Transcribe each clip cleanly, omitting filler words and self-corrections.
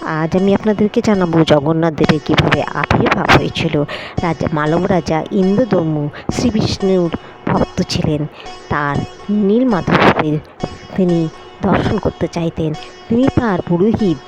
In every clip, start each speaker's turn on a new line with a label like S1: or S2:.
S1: আজ আমি আপনাদেরকে জানাবো জগন্নাথ দেবের কীভাবে আবির্ভাব হয়েছিল। রাজা মালব রাজা ইন্দ্রদম্নু শ্রী বিষ্ণুর ভক্ত ছিলেন। তার নীলমাধবদের তিনি দর্শন করতে চাইতেন। তিনি তার পুরোহিত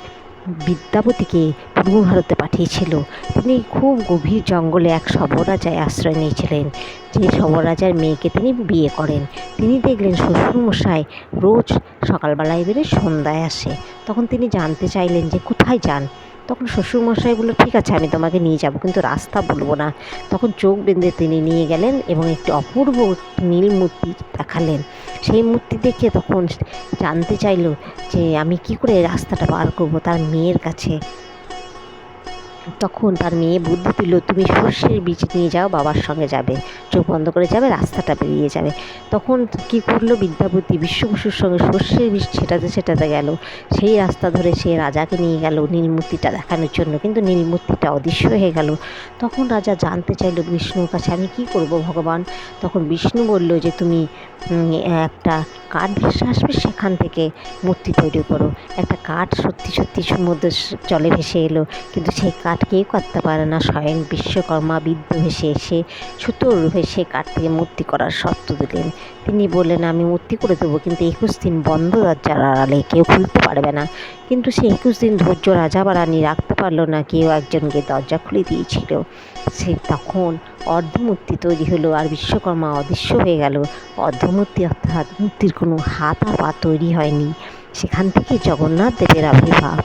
S1: বিদ্যাপতিকে পূর্ব ভারতে পাঠিয়েছিল। তিনি খুব গভীর জঙ্গলে এক শবরাজায় আশ্রয় নিয়েছিলেন। যে শবরাজার মেয়েকে তিনি বিয়ে করেন। তিনি দেখলেন শ্বশুরমশাই রোজ সকালবেলায় বেরোয়, সন্ধ্যায় আসে। তখন তিনি জানতে চাইলেন যে কোথায় যান। তখন শ্বশুরমশাই বলল, ঠিক আছে আমি তোমাকে নিয়ে যাব, কিন্তু রাস্তা বলবো না। তখন চোখ বেঁধে তিনি নিয়ে গেলেন এবং একটি অপূর্ব নীল মূর্তি দেখালেন। সেই মূর্তি দেখে তখন জানতে চাইল যে আমি কি করে রাস্তাটা পার করবো তার মেয়ের কাছে। তখন তার মেয়ে বুদ্ধি দিল, তুমি সর্ষের বীজ নিয়ে যাও, বাবার সঙ্গে যাবে, চোখ বন্ধ করে যাবে, রাস্তাটা বেরিয়ে যাবে। তখন কি করলো বিদ্যাপতি বিশ্ববসুর সঙ্গে সর্ষের বীজ ছেটাতে গেল। সেই রাস্তা ধরে সে রাজাকে নিয়ে গেল নীলমূর্তিটা দেখানোর জন্য, কিন্তু নীলমূর্তিটা অদৃশ্য হয়ে গেল। তখন রাজা জানতে চাইল বিষ্ণুর কাছে, আমি কি করব ভগবান। তখন বিষ্ণু বলল যে তুমি একটা কাঠ ভেসে আসবে, সেখান থেকে মূর্তি তৈরি করো। একটা কাঠ সত্যি সমুদ্র জলে ভেসে এলো, কিন্তু সেই কাঠ কেউ কাটতে পারে না। স্বয়ং বিশ্বকর্মা বিদ্য ভেসে এসে সুতোর রূপে সে কাঠ থেকে মূর্তি করার শর্ত দিলেন। তিনি বললেন, আমি মূর্তি করে দেবো, কিন্তু 21 দিন বন্ধ দরজার আড়ালে, কেউ খুলতে পারবে না। কিন্তু সে 21 দিন ধৈর্য রাজা বা রানী রাখতে পারলো না। কেউ একজনকে দরজা খুলে দিয়েছিল। সে তখন অর্ধমূর্তি তৈরি হলো, আর বিশ্বকর্মা অদৃশ্য হয়ে গেল। অর্ধমূর্তি অর্থাৎ মূর্তির কোনো হাত আর পা তৈরি হয়নি। সেখান থেকে জগন্নাথ দেবের আবির্ভাব।